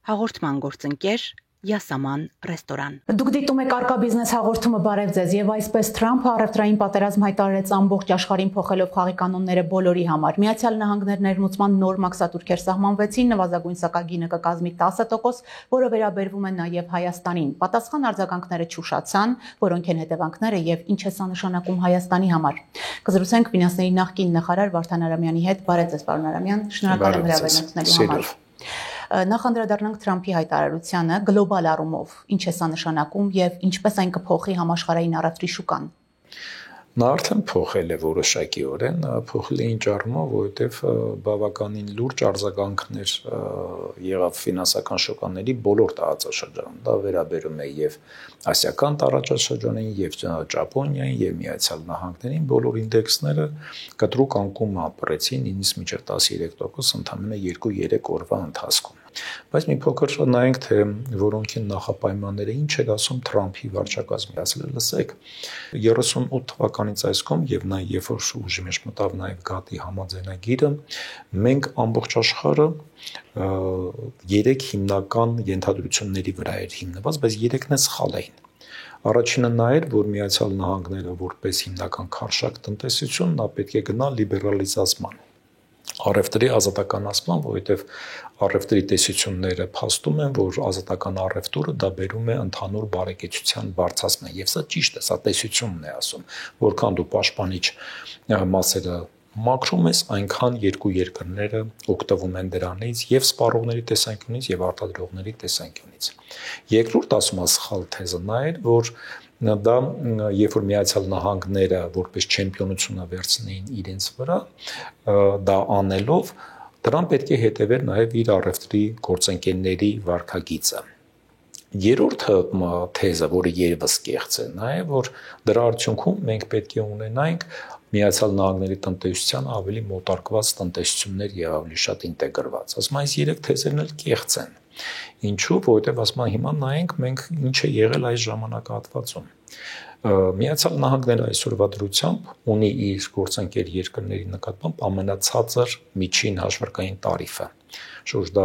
Հաղորդման գործընկեր Յասաման ռեստորան։ Դուք դիտում եք Արկա բիզնես հաղորդումը, բարև ձեզ, եւ այսպես Թրամփը առևտրային պատերազմ հայտարարեց ամբողջ աշխարհին փոխելով խաղի կանոնները բոլորի համար։ Միացյալ Նահանգներ ներմուծման նոր մաքսատուրքեր սահմանվեցին, նվազագույն սակագինը կկազմի 10%, որը վերաբերվում է նաեւ Հայաստանին։ Պատասխան արձագանքները չուշացան, որոնք են հետևանքները եւ ինչ է սա նշանակում Հայաստանի համար։ Կզրուցենք ֆինանսների նախկին նախարար Վարդան Արամյանի հետ։ Բարև ձեզ, պարոն Արամյան, շնորհակալ եմ հրավերացնելու համար։ Նախ անդրադառնանք Թրամփի հայտարարությանը գլոբալ առումով, ինչ է սա նշանակում եւ ինչպես այն կփոխի համաշխարհային առևտրի շուկան։ Նա արդեն փոխել է որոշակիորեն, փոխել է ինչ առումով, որովհետև բավականին լուրջ արձագանքներ եղավ ֆինանսական շոկաների բոլոր տարածաշրջանում։ Դա վերաբերում է եւ ասիական տարածաշրջանին, եւ Ճապոնիային, եւ Միացյալ Նահանգներին, բոլոր ինդեքսները կտրուկ անկում ապրեցին, նույնիսկ մինչև 13% ընդամենը 2-3 օրվա ընթացքում։ Բայց մի փոքր նայենք, թե որոնք են նախապայմանները, ինչ էր ասում Թրամփի վարչակազմի, ասել է, լսեք, 38 թվականից այս կողմ եւ նա երբ որ ուժի մեջ մտավ նաեւ ԳԱՏ-ի համաձայնագիրը, մենք ամբողջ աշխարհը 3 հիմնական ենթադրությունների վրա էր հիմնված, բայց 3-ն է սխալ էին։ Առաջինը նա էր, որ Միացյալ Նահանգները որպես հիմնական քարշակ տնտեսություն, նա պետք է գնա լիբերալիզացման, առևտրի ազատականացման, որովհետև առևտրի տեսությունները փաստում են, որ ազատական առևտուրը դա բերում է ընդհանուր բարեկեցության բարձրացման, եւ սա ճիշտ է, սա տեսությունն է ասում, որքան դու պաշտպանիչ մասերը մաքրում ես, այնքան երկու երկրները օգտվում են դրանից եւ սպառողների տեսանկյունից եւ արտադրողների տեսանկյունից։ Երկրորդ ասում սխալ թեզը նա էր, որ դա երբ որ Միացյալ Նահանգները որպես չեմպիոնությունը վերցնեին իրենց վրա, դա անելով դրան պետք է հետևեր նաև իր առևտրի գործընկերների վարքագիծը։ Երրորդ թեզը, որը երևս կեղծ է, նա է, որ դրա արդյունքում մենք պետք է ունենանք Միացյալ Նահանգների տնտեսության ավելի մոտարկված տնտեսություններ եւ ավելի շատ ինտեգրված։ Ասում այս երեք թեզերն էլ կեղծ են։ Ինչու՞, որովհետև ասում հիմա նայենք մենք ինչ է եղել այս ժամանակահատվածում։ Միացյալ Նահանգները այսօրվա դրությամբ ունի իր գործընկեր երկրների նկատմամբ ամենացածր միջին հաշվարկային տարիֆը։ Շուրջ դա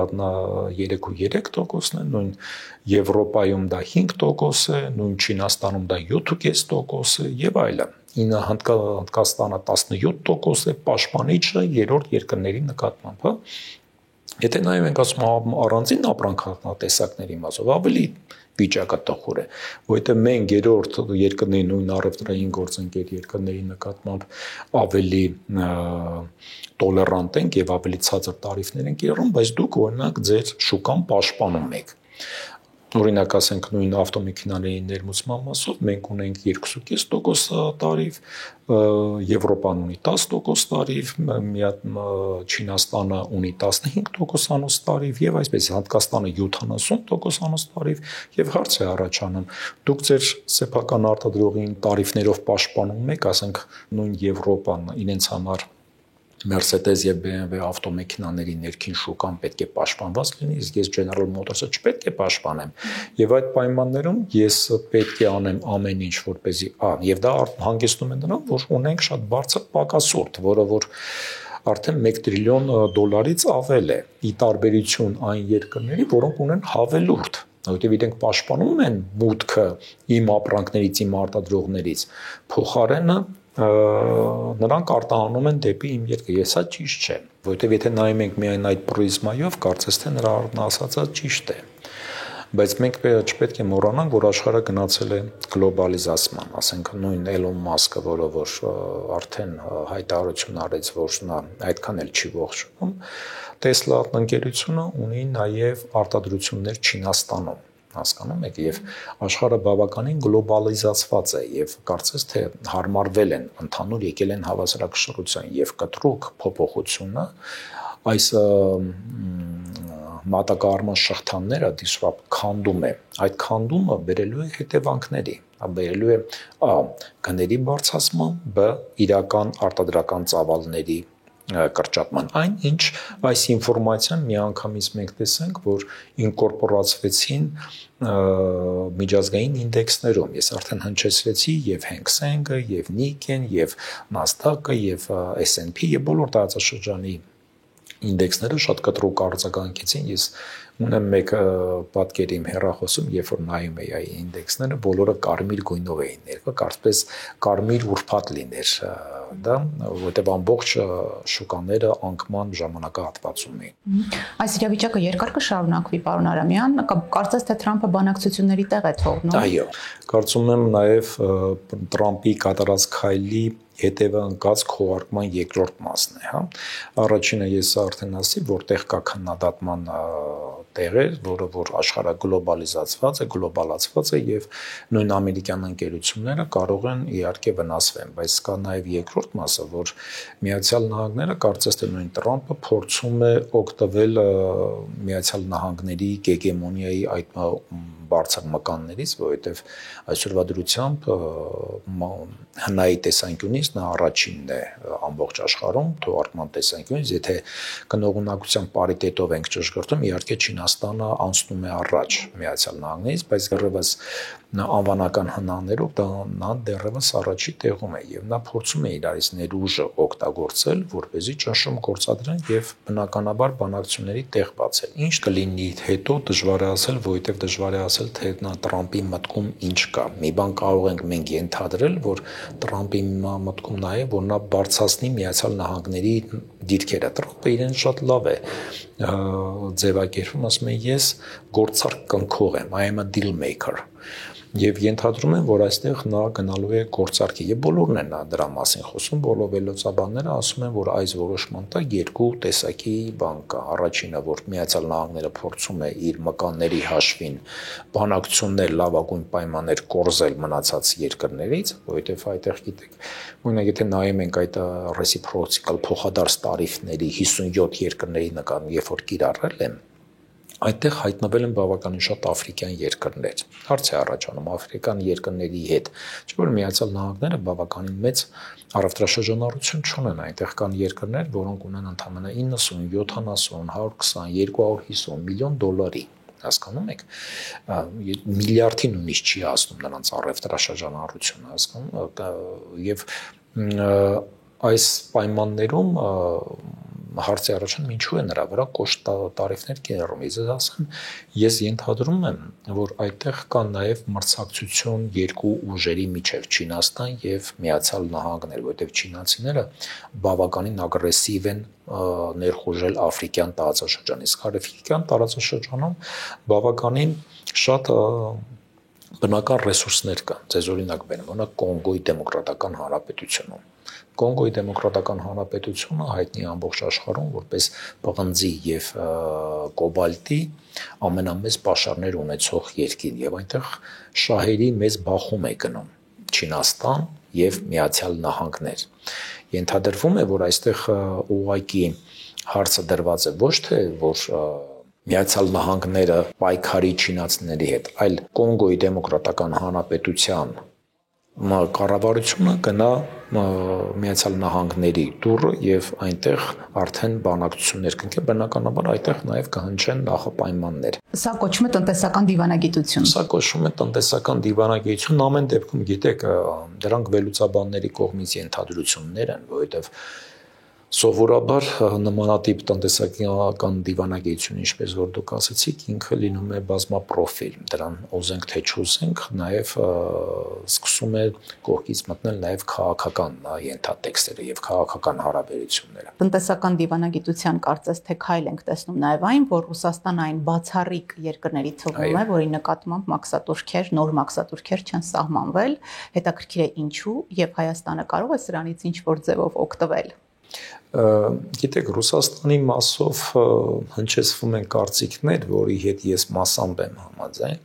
3.3% է, նույն Եվրոպայում դա 5% է, նույն Չինաստանում դա 7.5% է եւ այլն։ Հնդկաստանը 17% է, պաշտպանիչը երրորդ երկրների նկատմամբ, հա։ Եթե նայում ենք ասում առանձին ապրանքատեսակների մասով ավելի վիճակը տխուր է, որովհետև մենք երրորդ երկրների նույն առևտրային գործընկեր երկրների նկատմամբ ավելի տոլերանտ ենք եւ ավելի ցածր տարիֆներ ենք կիրառում, բայց դուք օրինակ ձեր շուկան պաշտպանում եք։ Օրինակ ասենք նույն ավտոմեքենաների ներմուծման մասով մենք ունենք 2.5% տարիֆ, Եվրոպան ունի 10% տարիֆ, Չինաստանը ունի 15% անոց տարիֆ եւ այսպես Հնդկաստանը 70% անոց տարիֆ եւ հարց է առաջանում դուք ձեր սեփական արտադրողին տարիֆներով պաշտպանում եք, ասենք նույն Եվրոպան իրենց համար Mercedes եւ BMW ավտոմեքենաների ներքին շուկան պետք է պաշտպանված լինի, իսկ ես General Motors-ը չպետք է պաշտպանեմ։ Եվ այդ պայմաններում ես պետք է անեմ ամեն ինչ, որպեսզի եւ դա հանգեցնում է նրան, որ ունենք շատ բարձր պակասորդ, որը որ արդեն 1 տրիլիոն դոլարից ավել է, ի տարբերություն այն երկրների, որոնք ունեն հավելուրդ, որովհետև իրենք պաշտպանում են մուտքը իմ ապրանքներից, իմ արտադրողներից, փոխարենը նրանք արտահանում են դեպի իմ երկրը, ես սա ճիշտ չէ, որովհետև եթե նայում ենք միայն այդ պրիզմայով, կարծես թե նրա ասածը ճիշտ է, բայց մենք չպետք է մոռանանք, որ աշխարհը գնացել է գլոբալիզացման, ասենք նույն Էլոն Մասկը, որը որ արդեն հայտարարություն արեց, որ նա այդքան էլ չի ողջունում, Տեսլա ընկերությունը ունի նաև արտադրություններ Չինաստանում, հասկանում եք, եւ աշխարհը բավականին գլոբալիզացված է եւ կարծես թե հարմարվել են, ընդհանուր եկել են հավասարակշռության եւ կտրուկ փոփոխությունը այս մատակարարման շղթաները disrupt քանդում է, այդ քանդումը բերելու է հետևանքների, բերելու է գների բարձրացման, բ իրական արտադրական ծավալների կրճատման, այն ինչ այս ինֆորմացիան միանգամից մենք տեսանք, որ ինկորպորացվեցին միջազգային ինդեքսներում։ Ես արդեն հնչեցրեցի եւ Hang Seng-ը, եւ Nikkei-ն, եւ Nasdaq-ը, եւ S&P, եւ բոլոր տարածաշրջանի ինդեքսները շատ կտրուկ արձագանքեցին։ Ես ունեմ մեկ պատկեր իմ հեռախոսում, երբ որ նայում էի այ ինդեքսները, բոլորը կարմիր գույնով էին ներկա, կարծես կարմիր ուրբաթ լիներ դա, որովհետև ամբողջ շուկաները անկման ժամանակահատվածում էին։ Այս իրավիճակը երկար կշարունակվի, պարոն Արամյան, կարծես թե Թրամփը բանակցությունների տեղ է թողնում։ Այո, կարծում եմ նաև Թրամփի կատարած քայլի հետևը ընկած քողարկման երկրորդ մասն է, հա։ Առաջինը ես արդեն ասի, որտեղ կա քննադատման տեղեր, որ աշխարհը գլոբալացված է եւ նույն ամերիկյան ընկերությունները կարող են իհարկե վնասվեն, բայց կա նաեւ երկրորդ մասը, որ Միացյալ Նահանգները կարծես թե նույն Թրամփը փորձում է օգտվել Միացյալ Նահանգների գեգեմոնիայի այդ բարձր մկաններից, որովհետև այսօրվա դրությամբ հնայի տեսանկյունից նա առաջինն է ամբողջ աշխարհում, թողարկման տեսանկյունից, եթե գնողունակության պարիտետով ենք ճշգրտում, իհարկե Չինաստանը անցնում է առաջ Միացյալ Նահանգներից, բայց դեռևս անվանական հնաներով նա դեռևս առաջի տեղում է եւ նա փորձում է իրարից ներուժը օգտագործել, որպեսզի ճնշում գործադրեն եւ բնականաբար բանակցությունների տեղ բացել։ Ինչ կլինի հետո դժվար է ասել, որովհետեւ դժվար է ասել, թե նա Թրամփի մտքում ինչ կա։ Մի բան կարող ենք մենք ենթադրել, որ Թրամփի մտքում նա է, որ նա բարձրացնի Միացյալ Նահանգների դիրքերը։ Թրամփը իրեն շատ լավ է ձևակերպում, ասում է ես գործարք կնքող եմ, I am a deal maker։ Եվ ենթադրում են, որ այստեղ նա գնալու է գործարքի եւ բոլորն են դրա մասին խոսում, բոլոր վերլուծաբանները ասում են, որ այս որոշման տակ երկու տեսակի բան կա։ Առաջինը, որ Միացյալ Նահանգները փորձում է իր մկանների հաշվին բանակցություններ լավագույն պայմաններ կորզել մնացած երկրներից, որովհետեւ այդտեղ գիտեք, օրինակ եթե նայում ենք այդ reciprocal փոխադարձ տարիֆների 57 երկրների նկատմամբ, երբ որ կիրառել են, այդտեղ հայտնվել են բավականին շատ աֆրիկյան երկրներ։ Հարց է առաջանում աֆրիկան երկրների հետ, չէ՞ որ Միացյալ Նահանգները բավականին մեծ առևտրաշրջանառություն չունեն, այնտեղ կան երկրներ, որոնք ունեն ընդամենը 90, 70, 120, 250 միլիոն դոլարի, հասկանում եք, միլիարդի նույնիսկ չի հասնում նրանց առևտրաշրջանառությունը, հասկանում, եւ այս պայմաններում հարցի առաջանում ինչու է նրա վրա կոշտ տարիֆներ կիրառում։ Ես ենթադրում եմ, որ այդտեղ կա նաև մրցակցություն երկու ուժերի միջև Չինաստան եւ Միացյալ Նահանգներ, որովհետեւ չինացիները բավականին ագրեսիվ են ներխուժել աֆրիկյան տարածաշրջան, իսկ աֆրիկյան տարածաշրջանում բավականին շատ բնական ռեսուրսներ կան։ Ձեզ օրինակ բերեմ, օրինակ Կոնգոյի Դեմոկրատական Հանրապետությունում։ Կոնգոյի Դեմոկրատական Հանրապետությունը հայտնի ամբողջ աշխարհում որպես պղնձի եւ կոբալտի ամենամեծ պաշարներ ունեցող երկիր եւ այնտեղ շահերի մեծ բախում է գնում Չինաստան եւ Միացյալ Նահանգներ։ Ենթադրվում է, որ այստեղ ուղղակի հարցը դրված է ոչ թե որ Միացյալ Նահանգները պայքարի չինացիների հետ, այլ Կոնգոյի Դեմոկրատական Հանրապետության կառավարությունը գնա Միացյալ Նահանգների դուռը եւ այնտեղ արդեն բանակցություններ կնքեն, բնականաբար այդտեղ նաեւ կհնչեն նախապայմաններ։ Սա կոչվում է տնտեսական դիվանագիտություն։ Սա կոչվում է տնտեսական դիվանագիտություն, ամեն դեպքում գիտեք, դրանք վերլուծաբանների կողմից ենթադրություններ են, որովհետեւ սովորաբար նմանատիպ տնտեսական դիվանագիտություն, ինչպես որ դուք ասացիք, ինքը լինում է բազմապրոֆիլ։ Դրան ուզենք թե չուզենք, նաև սկսում է կողքից մտնել նաև քաղաքական ենթատեքստերը եւ քաղաքական հարաբերությունները։ Տնտեսական դիվանագիտության կարծես թե քայլ ենք տեսնում նաև այն, որ Ռուսաստանը այն բացառիկ երկրների թվում է, որի նկատմամբ մաքսատուրքեր, նոր մաքսատուրքեր չեն սահմանվել։ Հետաքրքիր է ինչու եւ Հայաստանը կարող է սրանից ինչ որ ձևով օգտվել։ Գիտեք, Ռուսաստանի մասով հնչեցվում են կարծիքներ, որի հետ ես մասամբ եմ համաձայն,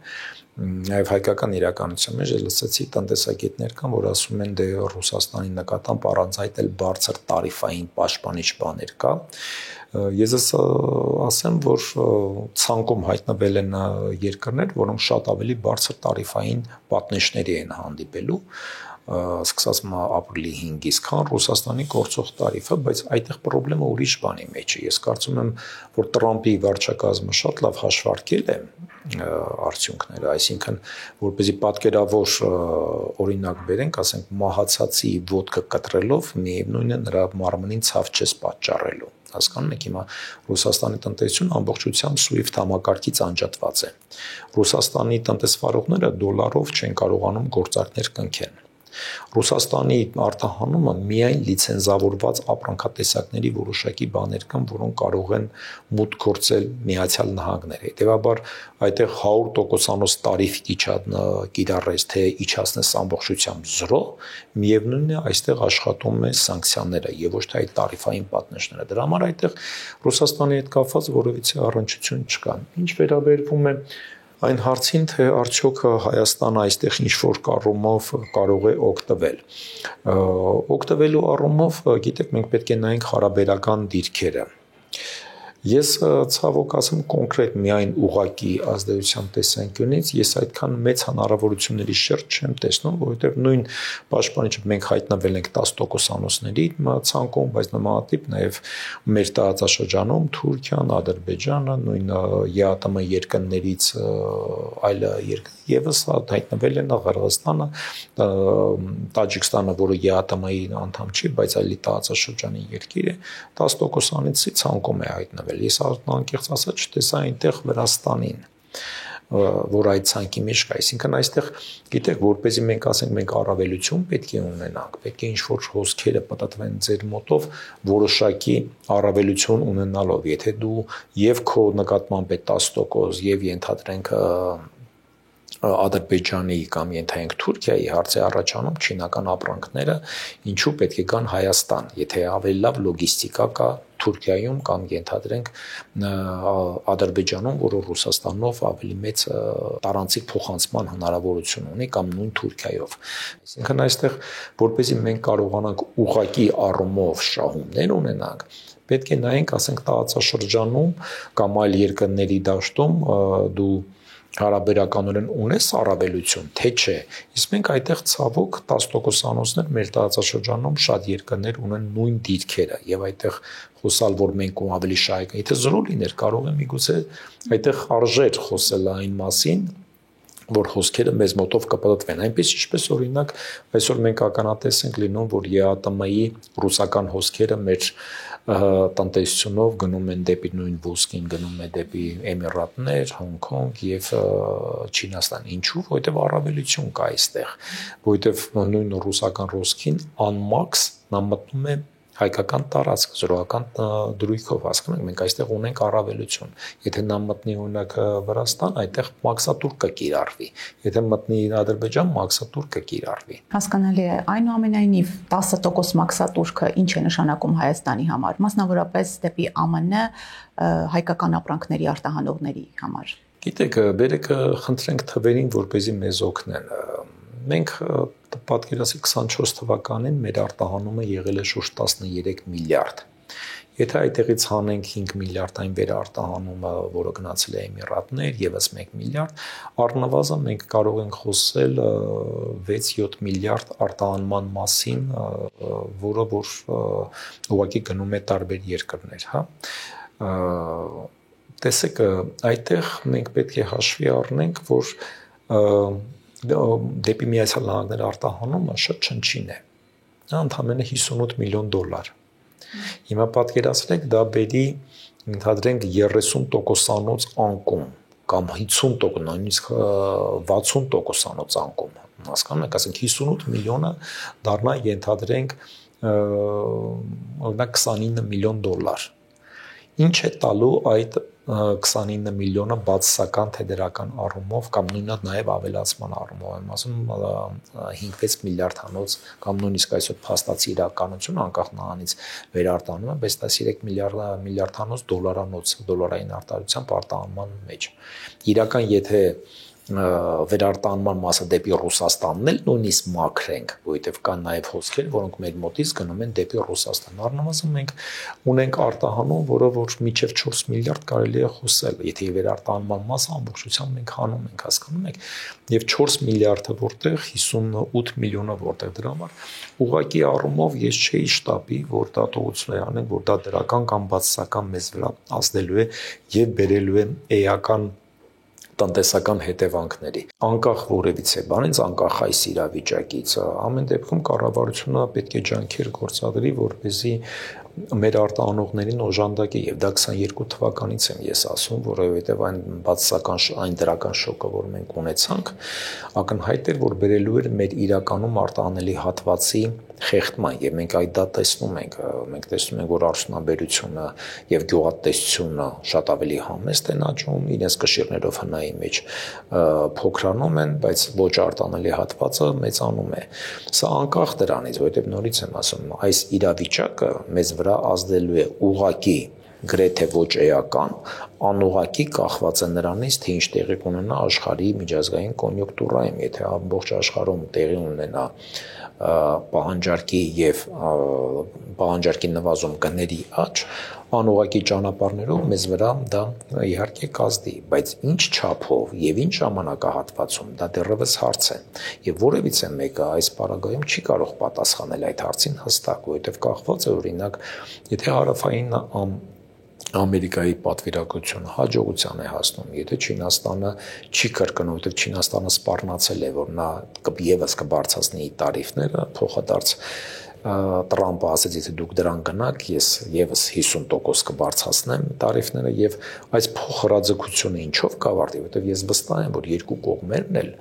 նաև հայկական իրականության մեջ լսեցի տնտեսագետներ կան, որ ասում են դե Ռուսաստանի նկատմամբ առանց այդ էլ բարձր տարիֆային պաշտպանիչ բաներ կա։ Ես ասեմ, որ ցանկում հայտնվել են երկրներ, որոնք շատ ավելի բարձր տարիֆային պատնեշների են հանդիպելու, սկսած ապրիլի 5-ից, քան Ռուսաստանի գործող տարիֆը, բայց այդտեղ խնդրեմը ուրիշ բանի մեջ է։ Ես կարծում եմ, որ Տրամպի վարչակազմը շատ լավ հաշվարկել է արդյունքները, այսինքն որպեսզի պատկերավոր օրինակ բերենք, ասենք մահացածի ոտքը կտրելով միևնույն է նրա մարմնին ցավ չես պատճառելու։ Հասկանում եք, հիմա Ռուսաստանի տնտեսությունը ամբողջությամբ SWIFT համակարգից անջատված է։ Ռուսաստանի տնտեսվարողները դոլարով չեն կարողանում գործարքներ կնքեն։ Ռուսաստանի արտահանումը միայն լիցենզավորված ապրանքատեսակների որոշակի բաներ կան, որոնք կարող են մուտք գործել Միացյալ Նահանգներ։ Հետևաբար այդտեղ 100% տարիֆ կիրառես, թե իջացնես ամբողջությամբ 0, միևնույնն է այստեղ աշխատում է սանկցիաները եւ ոչ թե այդ տարիֆային պատնեշները։ Դրա համար այդտեղ Ռուսաստանի հետ կապված որևիցե առնչություն չկա։ Ինչ վերաբերվում է այն հարցին, թե արդյոք Հայաստանը այստեղ ինչ-որ կառումով կարող է օգտվել։ Օգտվելու առումով, գիտեք, մենք պետք է նայենք հարաբերական դիրքերը։ Ես ցավոք ասեմ կոնկրետ միայն ուղակի ազդեցության տեսանկյունից ես այդքան մեծ հնարավորությունների շերտ չեմ տեսնում, որովհետև նույն պաշտպանիչը մենք հայտնվել ենք 10%-անոցների ցանկում, բայց նմանատիպ նաև մեր տարածաշրջանում Թուրքիան, Ադրբեջանը, նույն ԵԱՏՄ երկրներից այլ երկրներ եւս հայտնվել են Ղրղստանը, Տաջիկստանը, որը ԵԱՏՄ-ի անդամ չի, բայց այլ տարածաշրջանի երկիր է, 10%-անից ցանկում է հայտնվել։ Ես անկեղծ ասած չտեսա այնտեղ Վրաստանին, որ այդ ցանկի մեջ կա, այսինքն այստեղ գիտեք, որպեսզի մենք ասենք մենք առավելություն պետք է ունենանք, պետք է ինչ-որ հոսքերը պատտվեն ձեր մոտով որոշակի առավելություն ունենալով, եթե դու եւ քո նկատմամբ է 10% եւ ենթադրենք Ադրբեջանի կամ ենթայինք Թուրքիայի հարցի առաջանում չինական ապրանքները ինչու պետք է գան Հայաստան, եթե ավելի լավ լոգիստիկա կա Թուրքիայում կամ ենթադրենք Ադրբեջանում, որը Ռուսաստանով ավելի մեծ տարանցիկ փոխանցման հնարավորություն ունի կամ նույն Թուրքիայով։ Այսինքն այստեղ որպեսզի մենք կարողանանք ուղղակի առումով շահումներ ունենանք, պետք է նայենք, ասենք տարածաշրջանում կամ այլ երկրների դաշտում դու հարաբերականորեն ունես առավելություն, թե չէ։ Իսկ մենք այդտեղ ցավոք 10%-անոցներ մեր տարածաշրջանում շատ երկրներ ունեն նույն դիրքերը եւ այդտեղ խոսալ, որ մենք ու ավելի շահ, եթե 0 լիներ, կարող է միգուցե այդտեղ արժեր խոսել այն մասին, որ հոսքերը մեզ մոտով կպտտվեն, այնպես ինչպես օրինակ այսօր մենք ականատես ենք լինում, որ ԵԱՏՄ-ի ռուսական հոսքերը մեր տնտեսությունով գնում են դեպի նույն ոսկին, գնում է դեպի Էմիրատներ, Հոնկոնգ եւ Չինաստան։ Ինչու՞, որովհետեւ առավելություն կա այստեղ, որովհետեւ նույն ռուսական հոսքին անմաքս նա մտնում է հայկական տարածք, զորական դրույքով, հասկանում եք, մենք այստեղ ունենք առավելություն։ Եթե նա մտնի օրինակ Վրաստան, այդտեղ մաքսատուր կկիրառվի։ Եթե մտնի Ադրբեջան, մաքսատուր կկիրառվի։ Հասկանալի է, այնուամենայնիվ 10% մաքսատուրքը ինչ է նշանակում Հայաստանի համար, մասնավորապես դեպի ԱՄՆ հայկական ապրանքների արտահանողների համար։ Գիտեք, բերեք խնդրենք թվերին, որպեսզի մեզ օգնեն։ Մենք պատկերացրեք 24 թվականին մեր արտահանումը եղել է շուրջ 13 միլիարդ։ Եթե այդտեղից հանենք 5 միլիարդ այն վերարտահանումը, որը գնացել է Էմիրատներ, եւս 1 միլիարդ, առնվազն մենք կարող ենք խոսել 6-7 միլիարդ արտահանման մասին, որը որ ուղղակի գնում է տարբեր երկրներ, հա։ Տեսեք, այդտեղ մենք պետք է հաշվի առնենք, որ դեպի Միացյալ Նահանգներ արտահանումը շատ չնչին է։ Դա ընդամենը $58 միլիոն։ Հիմա պատկերացրեք, դա բերի ընդհանրենք 30%-անոց անկում կամ 50%, նույնիսկ 60%-անոց անկում։ Հասկանում եք, ասենք 58 միլիոնը դառնա ենթադրենք օրինակ $29 միլիոն։ Ինչ է տալու այդ 29 միլիոնը բացասական թե դրական առումով կամ նույնად նաև ավելացման առումով եմ ասում 5-6 միլիարդ հանոց կամ նույնիսկ այսօր փաստացի իրականություն անկախ նրանից վերարտանում է, բայց 13 միլիարդ հանոց դոլարանոց դոլարային արտադրությամբ արտահանման մեջ։ Իրական եթե վերարտանման մասը դեպի Ռուսաստանն էլ նույնիսկ մաքրենք, որովհետև կան նաև հոսքեր, որոնք մեր մոտից գնում են դեպի Ռուսաստան։ Առնվազն մենք ունենք արտահանում, որը որ մինչև 4 միլիարդ կարելի է խոսել, եթե վերարտանման մասը ամբողջությամբ մենք հանում ենք, հասկանում եք, եւ 4 միլիարդը որտեղ 58 միլիոնը որտեղ դրա համար ուղղակի առումով ես չէի շտաբի, որ դա տողություն է անենք, որ դա դրական կամ բացասական մեզ վրա ազդելու է եւ բերելու է էական տնտեսական հետևանքների անկախ որևիցե բանից անկախ այս իրավիճակից ամեն դեպքում կառավարությունը պետք է ջանքեր գործադրի որպեսզի մեր արտահանողներին օժանդակի եւ դա 22 թվականից եմ ես ասում որովհետեւ այն բացասական այն դրական շոկը որ մենք ունեցանք ակնհայտ էր որ բերելու էր մեր իրականում արտահանելի հատվածի խեղդման եւ մենք այդ դա տեսնում ենք տեսնում ենք որ արդյունաբերությունը եւ գյուղատնտեսությունը շատ ավելի համեստ են աճում իրենց կշիռներով հնայի մեջ փոքրանում են բայց ոչ արտահանելի հատվածը մեծանում է սա անկախ դրանից որովհետեւ նորից եմ ասում այս իրավիճակը մեզ վրա ազդելու է ուղղակի գրեթե ոչ էական անուղղակի կախված է նրանից թե ինչ տեղի կունենա աշխարհի միջազգային կոնյունկտուրայում եթե ամբողջ աշխարհում տեղի ունենա պահանջարկի եւ պահանջարկի նվազում գների աճ անուղղակի ճանապարհներով մեզ վրա դա իհարկե կազդի բայց ինչ չափով եւ ինչ ժամանակահատվածում դա դեռևս հարց է եւ որևիցե մեկը այս պարագայում չի կարող պատասխանել այդ հարցին հստակ որովհետեւ կախված է օրինակ եթե հարավային Ամերիկայի պատվիրակությունը հաջողության է հասնում, եթե Չինաստանը չի կրկնում, որտեղ Չինաստանը սպառնացել է, որ նա եւս կբարձրացնի տարիֆները, փոխադարձ Տրամպը ասաց, եթե դուք դրան գնաք, ես եւս 50% կբարձրացնեմ տարիֆները եւ այս փոխհրաձգությունը ինչով կավարտի, որտեղ ես վստահ եմ, որ երկու կողմերն էլ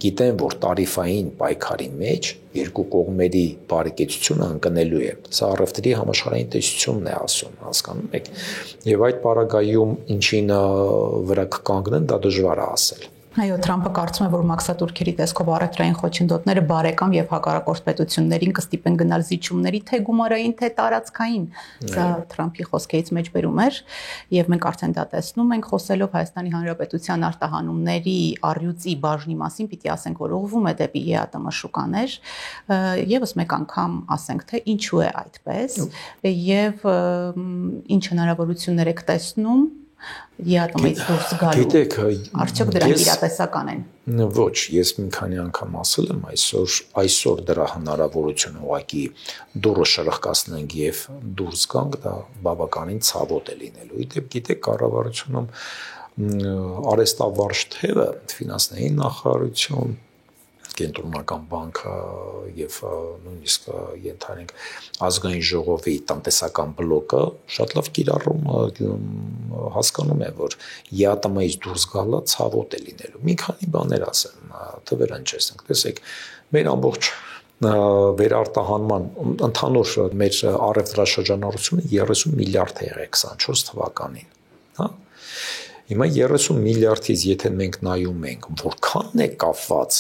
գիտեն, որ տարիֆային պայքարի մեջ երկու կողմերի բարեկեցությունը ընկնելու է։ Սա առևտրի համաշխարհային տեսությունն է ասում, հասկանում եք։ Եվ այդ պարագայում ինչին վրա կկանգնեն, դա դժվար է ասել։ Այո, Թրամփը կարծում է, որ մաքսատուրքերի տեսքով առևտրային խոչընդոտները բարեկամ եւ հակառակորդ պետություններին կստիպեն գնալ զիջումների թե գումարային, թե տարածքային։ Սա Թրամփի խոսքերից մեջբերում էր եւ մենք արդեն դա տեսնում ենք խոսելով Հայաստանի Հանրապետության արտահանումների առյուծի բաժնի մասին, պիտի ասենք, որ ուղղվում է դեպի ԵԱՏՄ շուկաներ, եւս մեկ անգամ ասենք, թե ինչու է այդպես եւ ինչ հնարավորություններ եք տեսնում ԵԱՏՄ-ից դուրս գալու։ Գիտեք, արդյոք դրանք իրատեսական են։ Ոչ, ես մի քանի անգամ ասել եմ այսօր դրա հնարավորությունը ուղղակի դուրս շրխկացնենք եւ դուրս գանք, դա բավականին ցավոտ է լինելու։ Իդեպ գիտեք, կառավարությունում արհեստավարժ թևը, ֆինանսների նախարարություն Կենտրոնական բանկը եւ նույնիսկ ենթարենք ազգային ժողովի տնտեսական բլոկը շատ լավ կիրառում հասկանում է որ ԵԱՏՄ-ից դուրս գալը ցավոտ է լինելու մի քանի բաներ ասեմ թվեր ընչեցնենք տեսեք մեր ամբողջ վերարտահանման ընդհանուր մեր առևտրաշրջանառությունը 30 միլիարդ է եղել 24 թվականին հա հիմա 30 միլիարդից եթե մենք նայում ենք որքանն է կապված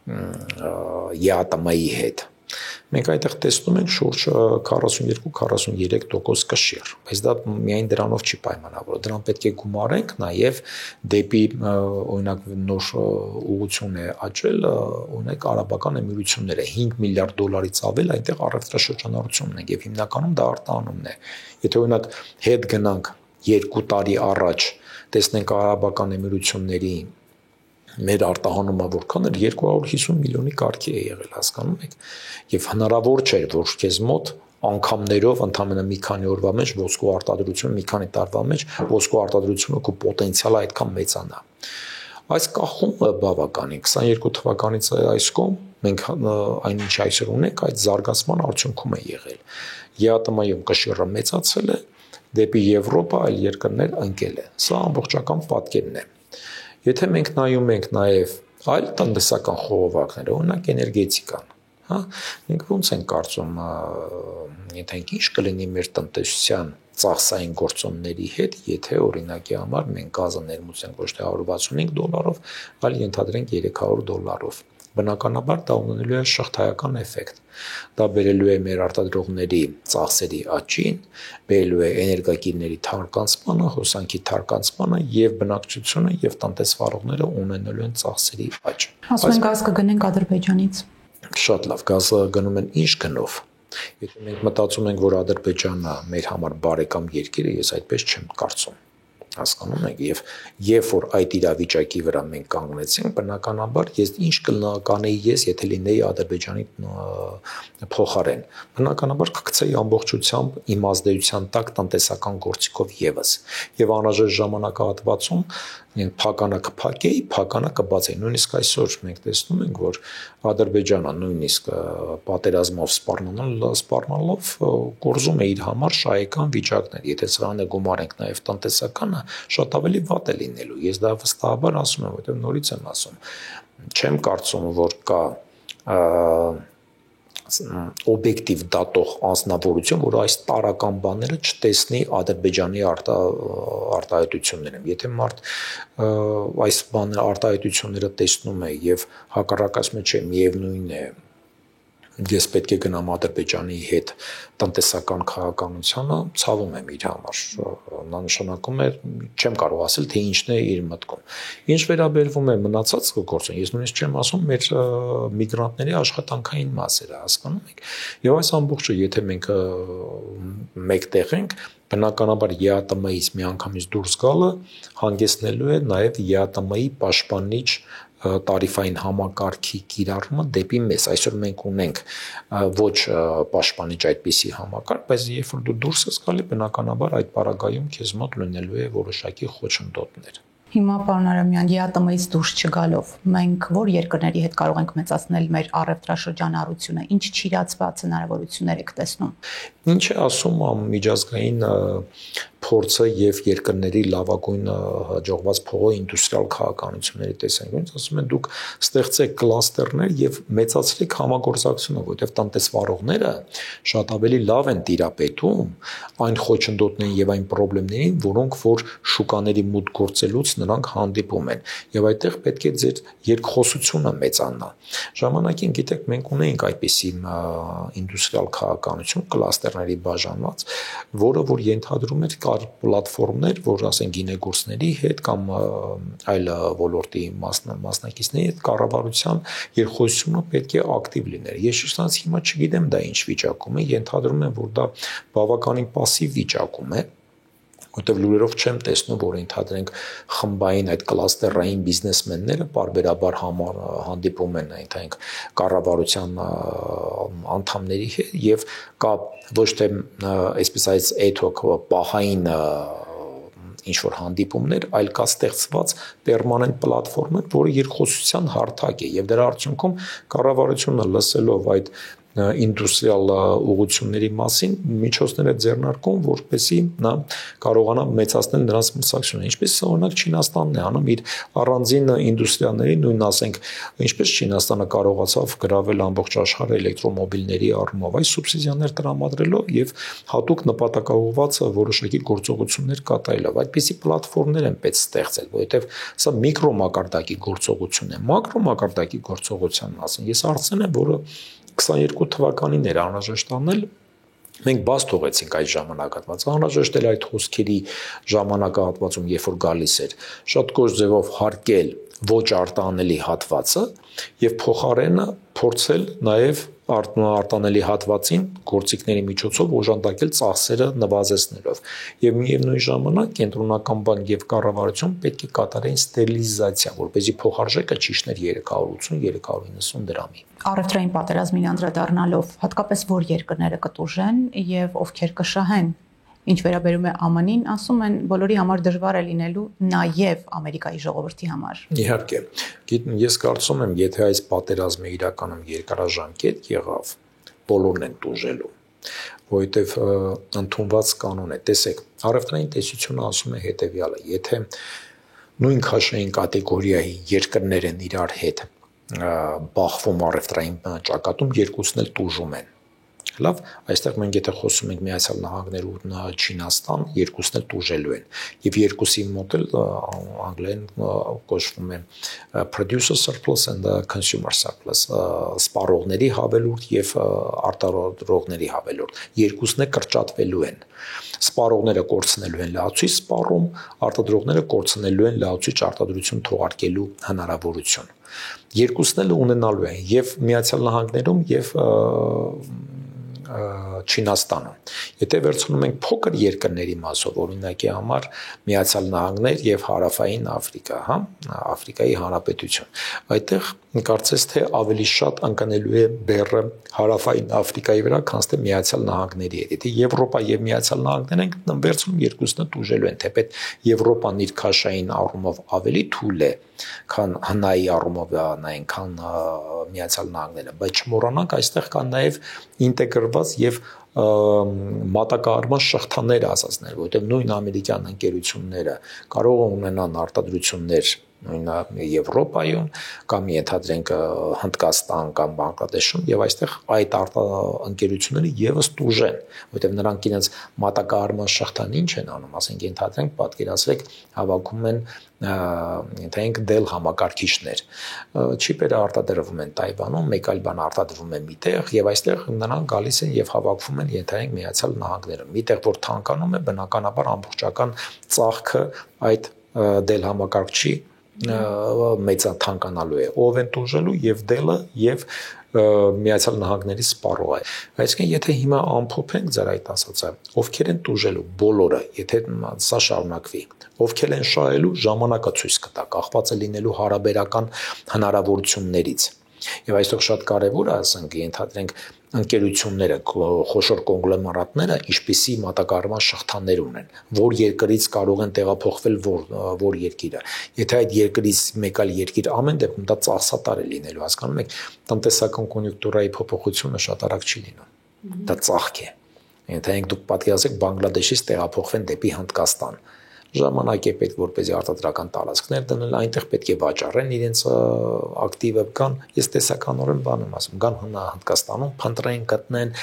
ԵԱՏՄ-ի հետ մենք այդտեղ տեսնում ենք շուրջ 42-43% կշիռ բայց դա միայն դրանով չի պայմանավորվում դրան պետք է գումարենք նաև դեպի օրինակ նոր ուղղություն է աճել օրինակ արաբական էմիրությունները 5 միլիարդ դոլարից ավել այնտեղ առևտրաշրջանառությունն է եւ հիմնականում դա արտահանումն է եթե օրինակ հետ գնանք 2 տարի առաջ տեսնենք արաբական էմիրությունների մեր արտահանումը որքան էր 250 միլիոնի կարգի է եղել հասկանում եք եւ հնարավոր չէր որ քեզ մոտ անգամներով ընդամենը մի քանի օրվա մեջ ոսկու արտադրությունը մի քանի տարվա մեջ ոսկու արտադրությունը կու պոտենցիալը այդքան մեծանա այս կախումը բավականին 22 թվականից այս կողմ մենք այնինչ այսօր ունենք այդ զարգացման արդյունքում է եղել ԵԱՏՄ-ում կշիռը մեծացել է դեպի Եվրոպա այլ երկրներ ընկել է սա ամբողջական պատկերն է Եթե մենք նայում ենք նաև այլ տնտեսական խողովակներ, օրինակ էներգետիկան, հա, մենք ոնց ենք կարծում, եթե ինչ կլինի մեր տնտեսության ծախսային գործոնների հետ, եթե օրինակի համար մենք գազը ներմուծենք ոչ թե $165, այլ ենթադրենք $300, բնականաբար դա ունենալու է շղթայական էֆեկտ։ Դա բերելու է մեր արտադրողների ծախսերի աճին, բերելու է էներգակիրների թարկանցմանը, հոսանքի թարկանցմանը եւ բնակչությունը եւ տնտեսվարողները ունենալու են ծախսերի աճ։ Ասում են գազ կգնենք Ադրբեջանից։ Շատ լավ, գազը գնում են ինչ գնով։ Եթե մենք մտածում ենք, որ Ադրբեջանը մեր համար բարեկամ երկիր է, ես այդպես չեմ կարծում։ Հասկանում եք, եւ երբ որ այդ իրավիճակի վրա մենք կանգնեցինք, բնականաբար ես ինչ կանեի ես, եթե լինեի Ադրբեջանի փոխարեն, բնականաբար կգցեի ամբողջությամբ իմ ազդեցության տակ տնտեսական գործիքով եւս, եւ անհրաժեշտ ժամանակահատվածում փականը կփակեի, փականը կբացեի։ Նույնիսկ այսօր մենք տեսնում ենք, որ Ադրբեջանը նույնիսկ պատերազմով սպառնալով կորզում է իր համար շահեկան վիճակներ։ Եթե սրանը գումարենք նաև տնտեսականը, շատ ավելի վատ է լինելու։ Ես դա վստահաբար ասում եմ, որովհետև նորից եմ ասում։ Չեմ կարծում, որ կա օբյեկտիվ դատող անձնավորություն, որ այս տարական բաները չտեսնի Ադրբեջանի արտահայտությունները։ Եթե մարդ այս արտահայտությունները տեսնում է եւ հակառակ ասում է, չէ, միևնույն է, ես պետք է գնամ Ադրբեջանի հետ տնտեսական քաղաքականությանը, ցավում եմ իր համար։ Նա նշանակում է, չեմ կարող ասել, թե ինչն է իր մտքում։ Ինչ վերաբերվում է մնացած գործին, ես նույնիսկ չեմ ասում մեր միգրանտների աշխատանքային մասերը, հասկանում եք։ Եվ այս ամբողջը, եթե մենք մեկտեղ ենք, բնականաբար ԵԱՏՄ-ից միանգամից դուրս գալը հանգեցնելու է նաև ԵԱՏՄ-ի պաշտպանիչ տարիֆային համակարգի կիրառումը դեպի մեզ։ Այսօր մենք ունենք ոչ պաշտպանիչ այդպիսի համակարգ, բայց երբ որ դու դուրս ես գալի, բնականաբար այդ պարագայում քեզ մոտ լինելու է որոշակի խոչընդոտներ։ Հիմա պարոն Արամյան, ԵԱՏՄ-ից դուրս չգալով մենք որ երկրների հետ կարող ենք մեծացնել մեր առևտրաշրջանառությունը, ինչ չիրացված հնարավորություններ եք տեսնում։ Ինչ է ասում միջազգային փորձը եւ երկրների լավագույն հաջողված փողը ինդուստրիալ քաղաքականությունների տեսանկյունից, ասում են դուք ստեղծեք կլաստերներ եւ մեծացրեք համագործակցությունը, որովհետեւ տնտեսվարողները շատ ավելի լավ են տիրապետում այն խոչընդոտներին եւ այն խնդիրներին, որոնք որ շուկաների մուտք գործելուց նրանք հանդիպում են եւ այդտեղ պետք է ձեր երկխոսությունը մեծանա։ Ժամանակին, գիտեք, մենք ունեինք այդպիսի ինդուստրիալ քաղաքականություն, կլաստերների բաժանված, որը որ ենթադրում էր պլատֆորմներ, որ ասեն գինեգործների հետ կամ այլ ոլորտի մասնակիցների հետ կառավարության երկխոսությունը պետք է ակտիվ լիներ։ Ես շուտով հիմա չգիտեմ դա ինչ վիճակում է, ենթադրում եմ, որ դա բավականին пассив վիճակում է, որտեղ լուրերով չեմ տեսնում, որ ընդհանրենք խմբային այդ կլաստերային բիզնեսմենները բարբերաբար հանդիպում են այնտեղ կառավարության անդամների հետ եւ կա ոչ թե այսպես այս էթոք պահային ինչ որ հանդիպումներ, այլ կա ստեղծված պերմանենտ պլատֆորմներ, որը երկխոսության հարթակ է եւ դրա արդյունքում կառավարությունը լսելով այդ ինդուստրիալ ուղղությունների մասին միջոցներ է ձեռնարկում, որպեսզի նա կարողանա մեծացնել նրանց մրցակցությունը։ Ինչպես օրինակ Չինաստանն է անում իր առանձին ինդուստրիաների, նույն ասենք, ինչպես Չինաստանը կարողացավ գրավել ամբողջ աշխարհը էլեկտրոմոբիլների առումով, այս սուբսիդիաներ տրամադրելով եւ հատուկ նպատակաուղղված որոշակի գործողություններ կատարելով։ Այդպիսի պլատֆորմներ են պետք ստեղծել, որովհետեւ սա միկրո մակարդակի գործողություն է, մակրո մակարդակի գործողության մասին։ Ես հարցնում եմ, որը 22 թվականին էր անհրաժեշտ անել, մենք բաց թողեցինք այդ ժամանակահատվածը, անհրաժեշտ էր այդ խոսքերի ժամանակահատվածում, երբ որ գալիս էր, շատ կոշտ ձևով հարկել ոչ արտանելի հատվածը եւ փոխարենը փորձել նաեւ արտանելի հատվածին գործիքների միջոցով օժանդակել ծախսերը նվազեցնելով եւ միևնույն ժամանակ կենտրոնական բանկ եւ կառավարություն պետք է կատարեն ստերիլիզացիա, որպեսզի փոխարժեքը ճիշտներ 380-390 դրամի։ Առևտրային պատերազմին անդրադառնալով, հատկապես որ երկրները կտուժեն եւ ովքեր կշահեն, ինչ վերաբերում է ԱՄՆ-ին, ասում են բոլորի համար դժվար է լինելու նաեւ Ամերիկայի ժողովրդի համար։ Իհարկե, ես կարծում եմ, եթե այս պատերազմը իրականում երկարաժամկետ եղավ, բոլորն են տուժելու, որովհետեւ ընդունված կանոն է։ Տեսեք, առևտրային տեսությունը ասում է հետեւյալը. եթե նույն քաշային կատեգորիայի երկրներ են իրար հետ բախվում առևտրային ճակատում, երկուսն էլ տուժում են։ Լավ, այստեղ մենք եթե խոսում ենք Միացյալ Նահանգներ ու Չինաստան, երկուսն էլ տուժելու են։ Եվ երկուսի մոտ էլ անգլերեն կոչվում է producer surplus and consumer surplus, սպառողների հավելուրդ եւ արտադրողների հավելուրդ։ Երկուսն էլ կրճատվելու են։ Սպառողները կորցնելու են լացույց սպառում, արտադրողները կորցնելու են լացույց արտադրություն թողարկելու հնարավորություն։ Երկուսն էլ ունենալու են եւ Միացյալ Նահանգներում եւ Չինաստանում։ Եթե վերցնում ենք փոքր երկրների մասով, օրինակի համար Միացյալ Նահանգներ եւ Հարավային Աֆրիկա, հա, Աֆրիկայի Հանրապետություն, այդտեղ կարծես թե ավելի շատ ընկնելու է բեռը Հարավային Աֆրիկայի վրա, քան թե Միացյալ Նահանգների հետ։ Եթե Եվրոպա եւ Միացյալ Նահանգներ են վերցնում, երկուսն տուժելու են, թեպետ Եվրոպան իր քաշային առումով ավելի թույլ է, քան հնայի առումով նայեն, քան Միացյալ Նահանգները, բայց չմոռանանք այստեղ կան նաև ինտեգրված եւ մատակարարման շղթաներ ասածներ, որովհետեւ նույն ամերիկյան ընկերությունները կարող են ունենան արտադրություններ նույն Եվրոպայում կամ ենթադրենք Հնդկաստան կամ Բանգլադեշում եւ այստեղ այդ ընկերությունները եւս տուժեն, որովհետեւ նրանք իրենց մատակարարման շղթան ինչ են անում, ասենք ենթադրենք պատկերացրեք հավաքում են ենթենք Dell համակարգիչներ, չիպերը արտադրվում են Թայվանում, մեկ այլ բան արտադրվում է միտեղ եւ այստեղ նրանք գալիս են եւ հավաքում են ենթենք Միացյալ Նահանգներում, միտեղ որ թանկանում է բնականաբար ամբողջական ծաղկը այդ Dell համակարգչի մեծա թանկանալու է, ով են տուժելու եւ Dell-ը եւ Միացյալ Նահանգների սպառողը։ Այսինքն եթե հիմա ամփոփենք ձեր այդ ասածը, ովքեր են տուժելու բոլորը, եթե սա շարունակվի, ովքեր են շահելու ժամանակը ցույց կտա, կախված է լինելու հարաբերական հնարավորություններից։ Եվ այստեղ շատ կարևոր է, ասենք, ենթադրենք ընկերությունները, խոշոր կոնգլոմերատները ինչպիսի մատակարարման շղթաներ ունեն, որ երկրից կարող են տեղափոխվել որ երկիրը։ Եթե այդ երկրից մեկ այլ երկիր ամեն դեպքում դա ծախսատար է լինելու, հասկանում եք, տնտեսական կոնյունկտուրայի փոփոխությունը շատ արագ չի լինում։ Դա ծախք է։ Ենթադրենք դուք պատկերացրեք Բանգլադեշից տեղափոխվեն դեպի Հնդկաստան։ Ժամանակ է պետք, որպեսզի արտադրական տարածքներ դնել, այնտեղ պետք է վաճառեն իրենց ակտիվը, կան, ես տեսականորեն բան եմ ասում, կան Հնդկաստանում փնտրեն, գտնեն,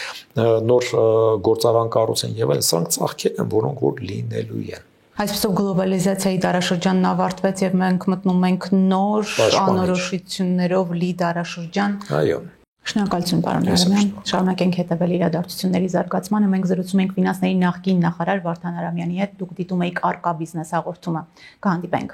նոր գործարան կառուցեն եւ այլն, սրանք ծախքեր են, որոնք որ լինելու են։ Այսպեսով գլոբալիզացիայի դարաշրջանն ավարտվեց եւ մենք մտնում ենք նոր անորոշություններով լի դարաշրջան։ Այո։ Շնորհակալություն, պարոն Արամյան։ Շարունակենք հետևել իրադարձությունների զարգացմանը։ Մենք զրուցում ենք ֆինանսների նախկին նախարար Վարդան Արամյանի հետ։ Դուք դիտում եք Առկա բիզնես հաղորդումը։ Կհանդիպենք։